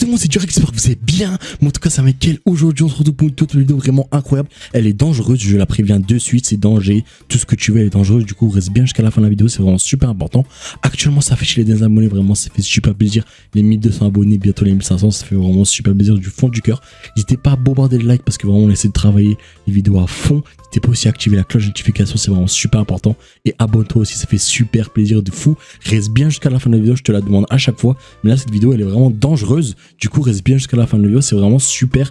tout le monde, c'est Durex, j'espère que vous allez bien. Moi en tout cas c'est Michael, aujourd'hui on se retrouve pour une toute vidéo vraiment incroyable. Elle est dangereuse, je la préviens de suite, c'est danger, tout ce que tu veux elle est dangereuse. Du coup reste bien jusqu'à la fin de la vidéo, c'est vraiment super important. Actuellement ça fait chez les abonnés, vraiment ça fait super plaisir. Les 1200 abonnés, bientôt les 1500, ça fait vraiment super plaisir du fond du cœur. N'hésitez pas à bombarder le like parce que vraiment on essaie de travailler les vidéos à fond. N'hésitez pas aussi à activer la cloche de notification, c'est vraiment super important. Et abonne-toi aussi, ça fait super plaisir de fou. Reste bien jusqu'à la fin de la vidéo, je te la demande à chaque fois. Mais là cette vidéo elle est vraiment dangereuse. Du coup reste bien jusqu'à la fin de la vidéo, c'est vraiment super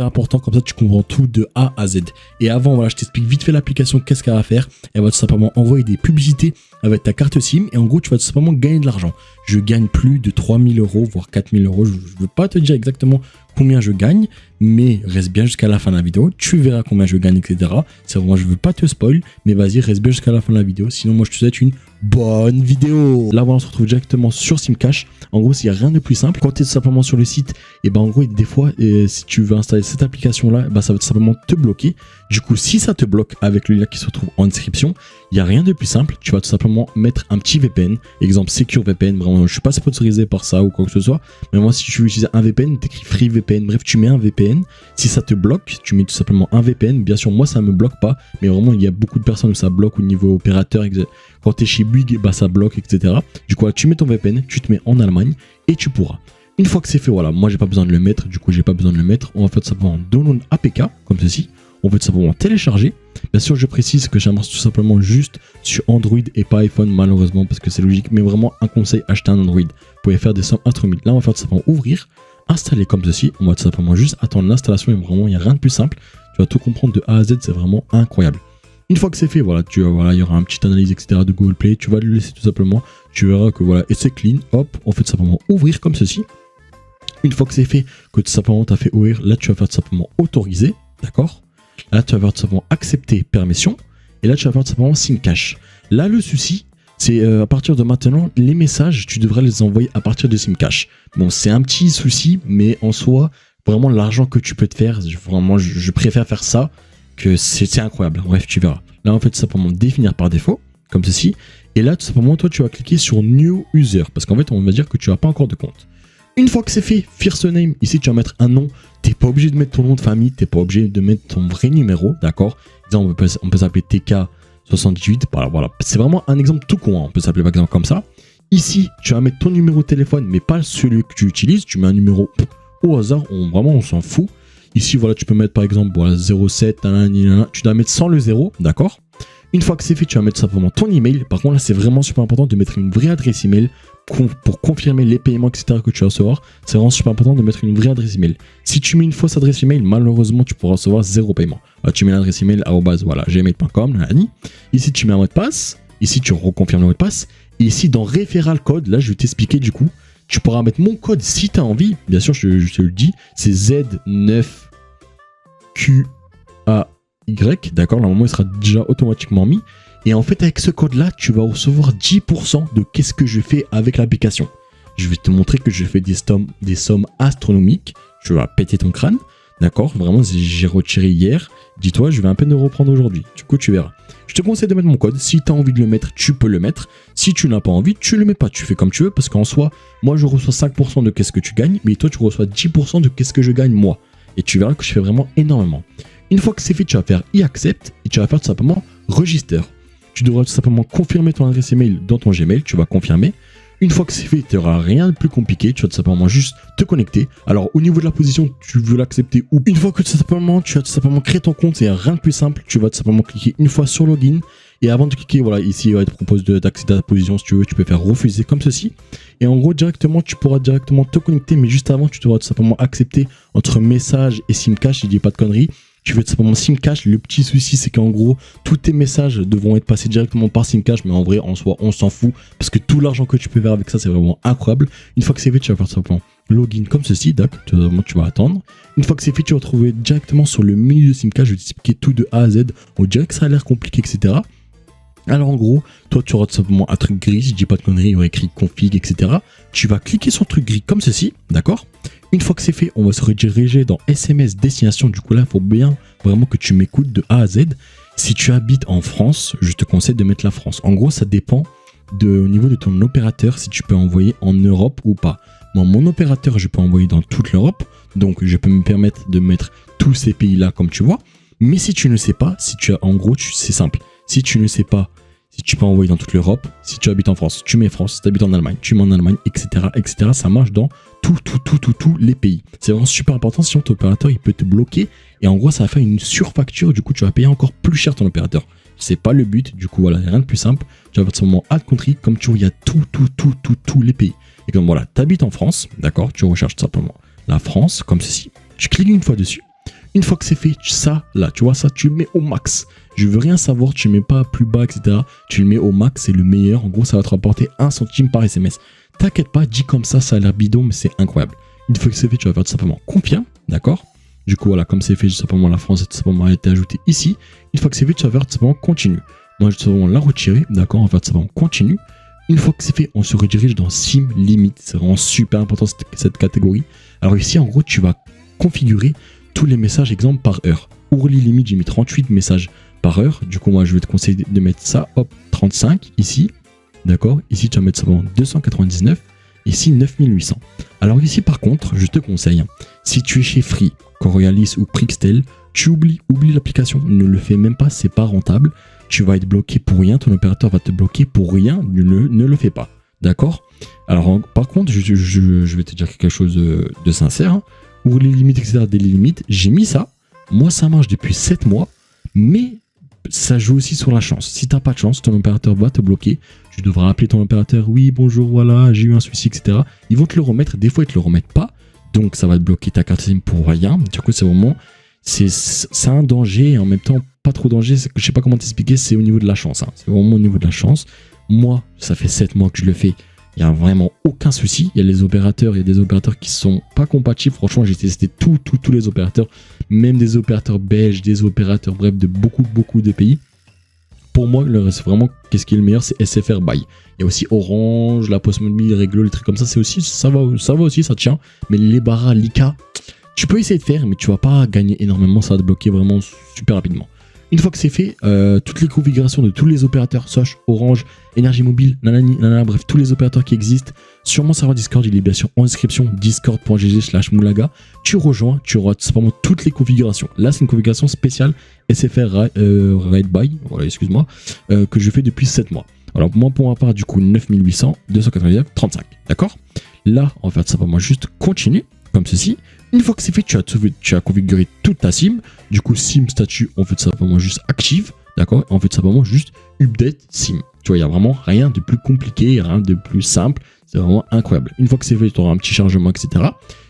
important. Comme ça tu comprends tout de A à Z. Et avant voilà, je t'explique vite fait l'application, qu'est-ce qu'elle va faire. Elle va tout simplement envoyer des publicités avec ta carte SIM. Et en gros tu vas tout simplement gagner de l'argent. Je gagne plus de 3000 €, voire 4000 €. Je ne veux pas te dire exactement combien je gagne, mais reste bien jusqu'à la fin de la vidéo, tu verras combien je gagne, etc. C'est vraiment, je veux pas te spoil, mais vas-y, reste bien jusqu'à la fin de la vidéo, sinon moi je te souhaite une bonne vidéo. Là voilà, on se retrouve directement sur SimCash. En gros, s'il n'y a rien de plus simple, quand tu es tout simplement sur le site, et ben en gros, des fois, si tu veux installer cette application là, ça va tout simplement te bloquer. Du coup, si ça te bloque avec le lien qui se retrouve en description, il n'y a rien de plus simple. Tu vas tout simplement mettre un petit VPN, exemple Secure VPN. Vraiment, je suis pas sponsorisé par ça ou quoi que ce soit, mais moi, si tu veux utiliser un VPN, tu écris Free VPN. Bref, tu mets un VPN. Si ça te bloque, tu mets tout simplement un VPN. Bien sûr, moi, ça me bloque pas, mais vraiment, il y a beaucoup de personnes où ça bloque au niveau opérateur. Quand tu es chez Bouygues, bah, ça bloque, etc. Du coup, là, tu mets ton VPN, tu te mets en Allemagne et tu pourras. Une fois que c'est fait, voilà, moi, j'ai pas besoin de le mettre. Du coup, j'ai pas besoin de le mettre. On va faire tout simplement download APK, comme ceci. On va tout simplement télécharger. Bien sûr, je précise que j'amorce tout simplement juste sur Android et pas iPhone, malheureusement, parce que c'est logique. Mais vraiment, un conseil, acheter un Android. Vous pouvez faire des sommes astronomiques. Là, on va faire tout simplement ouvrir, installer comme ceci. On va tout simplement juste attendre l'installation. Et vraiment, il n'y a rien de plus simple. Tu vas tout comprendre de A à Z. C'est vraiment incroyable. Une fois que c'est fait, voilà, il y aura un petit analyse, etc. de Google Play. Tu vas le laisser tout simplement. Tu verras que voilà, et c'est clean. Hop, on fait tout simplement ouvrir comme ceci. Une fois que c'est fait, que tout simplement tu as fait ouvrir, là, tu vas faire tout simplement autoriser. D'accord ? Là, tu vas faire tout simplement accepter permission. Et là, tu vas faire tout simplement SimCash. Là, le souci, c'est à partir de maintenant, les messages, tu devrais les envoyer à partir de SimCash. Bon, c'est un petit souci, mais en soi, vraiment, l'argent que tu peux te faire, vraiment, je préfère faire ça, que c'est incroyable. Bref, tu verras. Là, on fait tout simplement définir par défaut, comme ceci. Et là, tout simplement, toi, tu vas cliquer sur New User. Parce qu'en fait, on va dire que tu n'as pas encore de compte. Une fois que c'est fait, First Name, ici tu vas mettre un nom, t'es pas obligé de mettre ton nom de famille, t'es pas obligé de mettre ton vrai numéro, d'accord? On peut s'appeler TK78, voilà. C'est vraiment un exemple tout con, hein. On peut s'appeler par exemple comme ça. Ici, tu vas mettre ton numéro de téléphone, mais pas celui que tu utilises, tu mets un numéro au hasard, vraiment on s'en fout. Ici, voilà, tu peux mettre par exemple voilà, 07, tu dois mettre sans le 0, d'accord? Une fois que c'est fait, tu vas mettre simplement ton email. Par contre, là, c'est vraiment super important de mettre une vraie adresse email pour confirmer les paiements, etc. que tu vas recevoir. C'est vraiment super important de mettre une vraie adresse email. Si tu mets une fausse adresse email, malheureusement, tu pourras recevoir 0 paiement. Là, tu mets l'adresse email voilà, gmail.com. Ici, tu mets un mot de passe. Ici, tu reconfirmes le mot de passe. Et ici, dans Referral Code, là, je vais t'expliquer du coup. Tu pourras mettre mon code si tu as envie. Bien sûr, je te le dis. C'est Z9QA. D'accord, normalement il sera déjà automatiquement mis. Et en fait, avec ce code-là, tu vas recevoir 10% de qu'est-ce que je fais avec l'application. Je vais te montrer que je fais des sommes astronomiques. Tu vas péter ton crâne. D'accord, vraiment, j'ai retiré hier. Dis-toi, je vais à peine le reprendre aujourd'hui. Du coup, tu verras. Je te conseille de mettre mon code. Si tu as envie de le mettre, tu peux le mettre. Si tu n'as pas envie, tu le mets pas. Tu fais comme tu veux. Parce qu'en soi, moi, je reçois 5% de qu'est-ce que tu gagnes. Mais toi, tu reçois 10% de qu'est-ce que je gagne moi. Et tu verras que je fais vraiment énormément. Une fois que c'est fait, tu vas faire accept et tu vas faire tout simplement register. Tu devras tout simplement confirmer ton adresse email dans ton Gmail. Tu vas confirmer. Une fois que c'est fait, tu n'auras rien de plus compliqué. Tu vas tout simplement juste te connecter. Alors, au niveau de la position, tu veux l'accepter ou une fois que tu vas tout simplement créer ton compte, c'est rien de plus simple. Tu vas tout simplement cliquer une fois sur login. Et avant de cliquer, voilà, ici, il va te proposer d'accéder à la position. Si tu veux, tu peux faire refuser comme ceci. Et en gros, directement, tu pourras directement te connecter. Mais juste avant, tu devras tout simplement accepter entre message et SimCash. Je dis pas de conneries. Tu veux tout simplement SimCash. Le petit souci, c'est qu'en gros, tous tes messages devront être passés directement par SimCash. Mais en vrai, en soi, on s'en fout. Parce que tout l'argent que tu peux faire avec ça, c'est vraiment incroyable. Une fois que c'est fait, tu vas faire tout simplement login comme ceci. D'accord, tu vas attendre. Une fois que c'est fait, tu vas retrouver directement sur le menu de SimCash. Je vais t'expliquer tout de A à Z. On dirait que ça a l'air compliqué, etc. Alors en gros, toi tu auras tout simplement un truc gris, si je dis pas de conneries, il y aura écrit config, etc. Tu vas cliquer sur le truc gris comme ceci, d'accord? Une fois que c'est fait, on va se rediriger dans SMS destination. Du coup là, il faut bien vraiment que tu m'écoutes de A à Z. Si tu habites en France, je te conseille de mettre la France. En gros, ça dépend au niveau de ton opérateur si tu peux envoyer en Europe ou pas. Moi, mon opérateur, je peux envoyer dans toute l'Europe. Donc, je peux me permettre de mettre tous ces pays-là, comme tu vois. Mais si tu ne sais pas, si tu as, en gros, c'est simple. Si tu ne sais pas, si tu peux envoyer dans toute l'Europe, si tu habites en France, tu mets France, si tu habites en Allemagne, tu mets en Allemagne, etc., etc. Ça marche dans tous les pays. C'est vraiment super important, sinon ton opérateur, il peut te bloquer. Et en gros, ça va faire une surfacture. Du coup, tu vas payer encore plus cher ton opérateur. C'est pas le but. Du coup, voilà, rien de plus simple. Tu vas à ce moment Add Country. Comme tu vois, il y a tous les pays. Et comme voilà, tu habites en France, d'accord, tu recherches simplement la France, comme ceci. Tu cliques une fois dessus. Une fois que c'est fait, ça, là, tu vois, ça, tu le mets au max. Je veux rien savoir, tu ne mets pas plus bas, etc. Tu le mets au max, c'est le meilleur. En gros, ça va te rapporter 1 centime par SMS. T'inquiète pas, dit comme ça a l'air bidon, mais c'est incroyable. Une fois que c'est fait, tu vas faire tout simplement confirme, d'accord. Du coup, voilà, comme c'est fait, tout simplement la France, tout simplement a été ajouté ici. Une fois que c'est fait, tu vas faire tout simplement continue. Moi, je vais tout simplement la retirer, d'accord, on va faire tout simplement continue. Une fois que c'est fait, on se redirige dans SIM Limit. C'est vraiment super important cette catégorie. Alors ici, en gros, tu vas configurer tous les messages, exemple, par heure. Hourly limite, j'ai mis 38 messages par heure. Du coup, moi, je vais te conseiller de mettre ça, hop, 35 ici. D'accord. Ici, tu vas mettre ça en 299. Ici, 9800. Alors ici, par contre, je te conseille, si tu es chez Free, Coriolis ou Prixtel, tu oublies l'application. Ne le fais même pas, c'est pas rentable. Tu vas être bloqué pour rien. Ton opérateur va te bloquer pour rien. Ne le fais pas. D'accord. Alors, par contre, je vais te dire quelque chose de sincère. Hein. Ou les limites, etc., des limites, j'ai mis ça. Moi, ça marche depuis 7 mois, mais ça joue aussi sur la chance. Si tu n'as pas de chance, ton opérateur va te bloquer. Tu devras appeler ton opérateur. Oui, bonjour, voilà, j'ai eu un souci, etc. Ils vont te le remettre. Des fois, ils ne te le remettent pas. Donc, ça va te bloquer ta carte SIM pour rien. Du coup, c'est vraiment... C'est un danger et en même temps, pas trop danger. Je ne sais pas comment t'expliquer, c'est au niveau de la chance. Hein. C'est vraiment au niveau de la chance. Moi, ça fait 7 mois que je le fais. Il n'y a vraiment aucun souci. Il y a des opérateurs qui sont pas compatibles. Franchement, j'ai testé tous les opérateurs, même des opérateurs belges, des opérateurs, bref, de beaucoup de pays. Pour moi, c'est vraiment, qu'est-ce qui est le meilleur, c'est SFR Buy. Il y a aussi Orange, la Post Mobile, Réglo, les trucs comme ça, c'est aussi, ça va aussi, ça tient. Mais les Barra, Lika, tu peux essayer de faire, mais tu vas pas gagner énormément, ça va te bloquer vraiment super rapidement. Une fois que c'est fait, toutes les configurations de tous les opérateurs, Soch, Orange, Énergie Mobile, nanana, bref, tous les opérateurs qui existent, sur mon serveur Discord, il est bien sûr en description, discord.gg/moulaga. Tu rejoins, tu auras simplement toutes les configurations. Là, c'est une configuration spéciale SFR Ride Buy, voilà, excuse-moi, que je fais depuis 7 mois. Alors, moi, pour ma part, du coup, 9800, 299, 35, d'accord. Là, on va faire simplement juste continuer, comme ceci. Une fois que c'est fait, tu as configuré toute ta SIM. Du coup, SIM statut, on fait simplement juste active. D'accord. On fait simplement juste update SIM. Tu vois, il n'y a vraiment rien de plus compliqué, rien de plus simple. C'est vraiment incroyable. Une fois que c'est fait, tu auras un petit chargement, etc.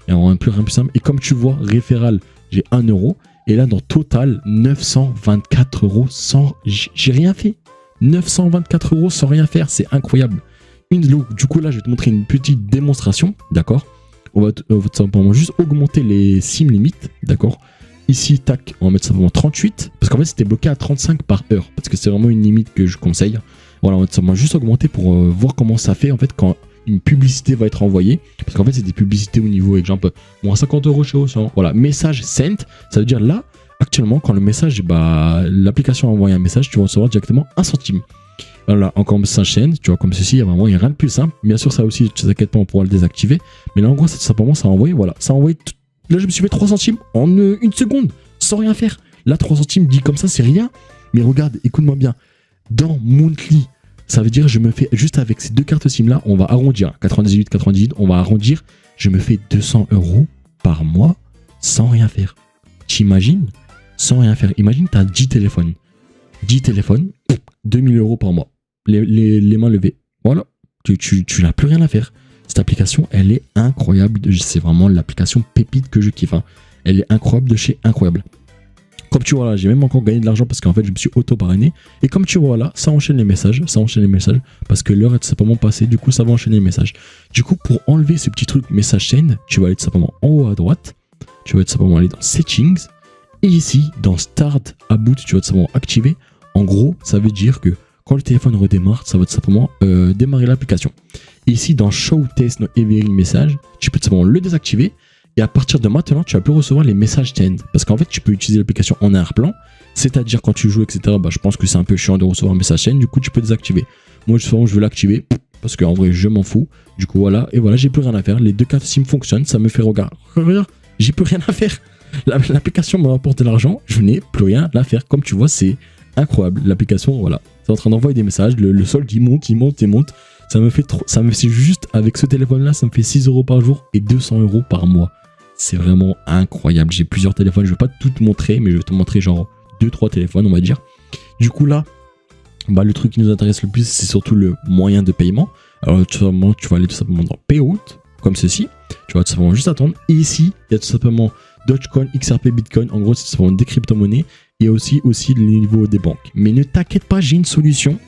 Il n'y aura rien de plus simple. Et comme tu vois, référal, j'ai 1 euro. Et là, dans total, 924 euros sans. J'ai rien fait. 924 euros sans rien faire. C'est incroyable. Du coup, là, je vais te montrer une petite démonstration. D'accord. On va simplement juste augmenter les SIM limites, d'accord. Ici, tac, on va mettre simplement 38, parce qu'en fait, c'était bloqué à 35 par heure, parce que c'est vraiment une limite que je conseille. Voilà, on va simplement juste augmenter pour voir comment ça fait, en fait, quand une publicité va être envoyée, parce qu'en fait, c'est des publicités au niveau, exemple, moins 50 euros chez Auchan. Voilà, message sent, ça veut dire là, actuellement, quand le message, l'application a envoyé un message, tu vas recevoir directement 1 centime. Voilà, encore message chaîne, tu vois, comme ceci, il n'y a rien de plus simple. Bien sûr, ça aussi, tu t'inquiètes pas, on pourra le désactiver. Mais là, en gros, simplement, ça a envoyé, voilà, ça a envoyé. Là, je me suis fait 3 centimes en 1 seconde, sans rien faire. Là, 3 centimes dit comme ça, c'est rien. Mais regarde, écoute-moi bien. Dans Monthly, ça veut dire, je me fais, juste avec ces 2 cartes SIM là, on va arrondir. 98, on va arrondir. Je me fais 200 euros par mois sans rien faire. T'imagines? Sans rien faire. Imagine, tu as 10 téléphones. 10 téléphones, 2000 euros par mois. Les mains levées. Voilà. Tu n'as plus rien à faire. Cette application, elle est incroyable. C'est vraiment l'application pépite que je kiffe. Hein. Elle est incroyable de chez incroyable. Comme tu vois là, j'ai même encore gagné de l'argent parce qu'en fait, je me suis auto-parrainé. Et comme tu vois là, ça enchaîne les messages. Parce que l'heure est tout simplement passée. Du coup, ça va enchaîner les messages. Du coup, pour enlever ce petit truc message chaîne, tu vas aller tout simplement en haut à droite. Tu vas tout simplement aller dans Settings. Et ici, dans Start à Boot, tu vas tout simplement activer. En gros, ça veut dire que quand le téléphone redémarre, ça va tout simplement démarrer l'application. Et ici, dans Show Test No Every Message, tu peux tout simplement le désactiver. Et à partir de maintenant, tu vas plus recevoir les messages chaîne. Parce qu'en fait, tu peux utiliser l'application en arrière-plan. C'est-à-dire quand tu joues, etc. Je pense que c'est un peu chiant de recevoir un message chaîne. Du coup, tu peux désactiver. Moi, justement, je veux l'activer. parce qu'en vrai, je m'en fous. Du coup, voilà. Et voilà, j'ai plus rien à faire. Les deux cartes SIM fonctionnent. Ça me fait regarder. J'ai plus rien à faire. L'application me rapporte de l'argent. Je n'ai plus rien à faire. Comme tu vois, c'est incroyable. L'application, voilà. C'est en train d'envoyer des messages. Le solde, il monte, il monte, il monte. Ça me fait trop. Ça me fait juste avec ce téléphone-là, ça me fait 6 € par jour et 200 € par mois. C'est vraiment incroyable. J'ai plusieurs téléphones. Je ne vais pas tout te montrer, mais je vais te montrer genre 2-3 téléphones, on va dire. Du coup, là, bah, le truc qui nous intéresse le plus, c'est surtout le moyen de paiement. Alors, tout simplement, tu vas aller tout simplement dans Payout, comme ceci. Tu vas tout simplement juste attendre. Et ici, il y a tout simplement Dogecoin, XRP, Bitcoin. En gros, c'est tout simplement des crypto-monnaies. Et aussi le niveau des banques. Mais ne t'inquiète pas, j'ai une solution.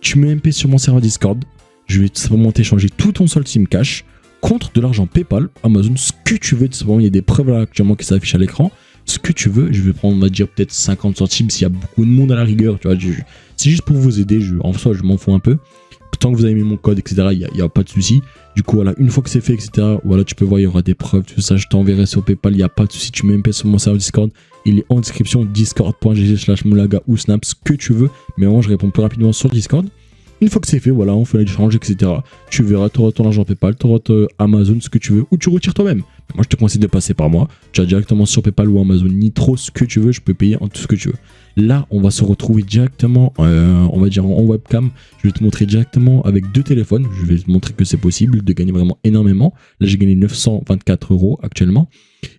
Tu mets MP sur mon serveur Discord. Je vais tout simplement t'échanger tout ton solde SIM Cash contre de l'argent PayPal, Amazon, ce que tu veux. Tout simplement, il y a des preuves là actuellement qui s'affichent à l'écran. Ce que tu veux, je vais prendre, on va dire, peut-être 50 centimes s'il y a beaucoup de monde à la rigueur. Tu vois, c'est juste pour vous aider. En soi, je m'en fous un peu. Tant que vous avez mis mon code, etc., il n'y a pas de souci. Du coup, voilà, une fois que c'est fait, etc., voilà, tu peux voir, il y aura des preuves, tout ça. Je t'enverrai sur PayPal, il n'y a pas de souci. Tu mets MP sur mon serveur Discord. Il est en description, discord.gg/moulaga ou snap, ce que tu veux. Mais vraiment, je réponds plus rapidement sur Discord. Une fois que c'est fait, voilà, on fait l'échange, etc. Tu verras, tu auras ton argent PayPal, tu auras Amazon, ce que tu veux, ou tu retires toi-même. Moi, je te conseille de passer par moi. Tu as directement sur PayPal ou Amazon, Nitro, ce que tu veux, je peux payer en tout ce que tu veux. Là, on va se retrouver directement, on va dire en webcam. Je vais te montrer directement avec deux téléphones. Je vais te montrer que c'est possible de gagner vraiment énormément. Là, j'ai gagné 924 € actuellement.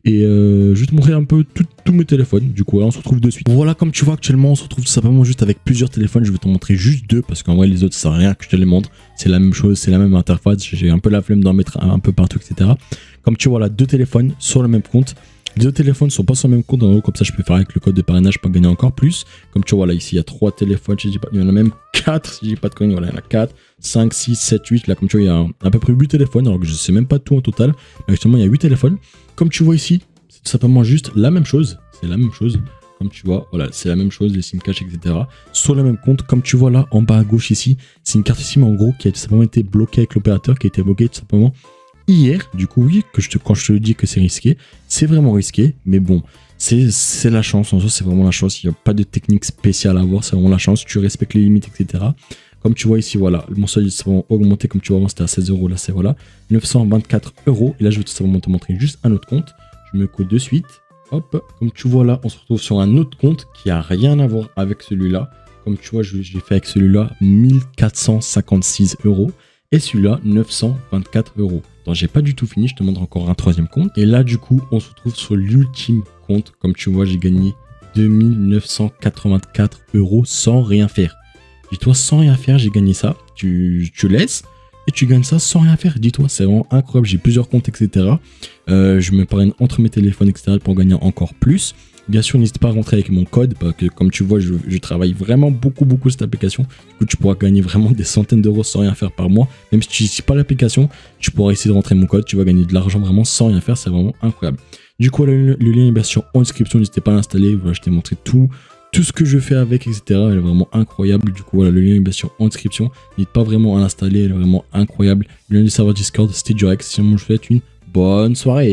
Et je vais te montrer un peu tous mes téléphones. Du coup, là, on se retrouve de suite. Voilà, comme tu vois actuellement, on se retrouve tout simplement juste avec plusieurs téléphones. Je vais te montrer juste deux parce qu'en vrai, les autres, ça sert à rien que je te les montre. C'est la même chose, c'est la même interface. J'ai un peu la flemme d'en mettre un peu partout, etc. Comme tu vois là, deux téléphones sur le même compte. Les deux téléphones sont pas sur le même compte, en haut, comme ça je peux faire avec le code de parrainage pour gagner encore plus. Comme tu vois là, ici il y a 3 téléphones, je dis pas, il y en a même 4, si je dis pas de conneries, voilà, il y en a 4, 5, 6, 7, 8. Là, comme tu vois, il y a à peu près 8 téléphones, alors que je sais même pas tout en total. Mais actuellement, il y a 8 téléphones. Comme tu vois ici, c'est tout simplement juste la même chose. C'est la même chose. Comme tu vois, voilà, c'est la même chose, les SIM cash, etc. Sur le même compte, comme tu vois là, en bas à gauche ici, c'est une carte SIM en gros qui a tout simplement été bloquée avec l'opérateur, qui a été bloquée tout simplement hier. Du coup, oui, quand je te dis que c'est risqué, c'est vraiment risqué, mais bon, c'est la chance. En soi, c'est vraiment la chance. Il n'y a pas de technique spéciale à avoir, c'est vraiment la chance. Tu respectes les limites, etc. Comme tu vois ici, voilà, mon solde est vraiment augmenté. Comme tu vois, avant c'était à 16 €, là c'est voilà, 924 €. Et là, je vais tout simplement te montrer juste un autre compte. Je me code de suite. Hop, comme tu vois là, on se retrouve sur un autre compte qui a rien à voir avec celui-là. Comme tu vois, j'ai fait avec celui-là 1456 €. Et celui-là, 924 €. Donc, j'ai pas du tout fini, je te montre encore un troisième compte. Et là, du coup, on se retrouve sur l'ultime compte. Comme tu vois, j'ai gagné 2984 € sans rien faire. Dis-toi, sans rien faire, j'ai gagné ça. Tu laisses et tu gagnes ça sans rien faire. Dis-toi, c'est vraiment incroyable. J'ai plusieurs comptes, etc. Je me parraine entre mes téléphones, etc. pour gagner encore plus. Bien sûr, n'hésite pas à rentrer avec mon code parce que comme tu vois, je travaille vraiment beaucoup cette application. Du coup, tu pourras gagner vraiment des centaines d'euros sans rien faire par mois. Même si tu n'utilises pas l'application, tu pourras essayer de rentrer mon code. Tu vas gagner de l'argent vraiment sans rien faire. C'est vraiment incroyable. Du coup, le lien est bien sûr en description. N'hésitez pas à l'installer. Voilà, je t'ai montré tout ce que je fais avec, etc. Elle est vraiment incroyable. Du coup, voilà, le lien est bien sûr en description. N'hésite pas vraiment à l'installer. Elle est vraiment incroyable. Le lien du serveur Discord, c'était Durex. Sinon, je vous souhaite une bonne soirée.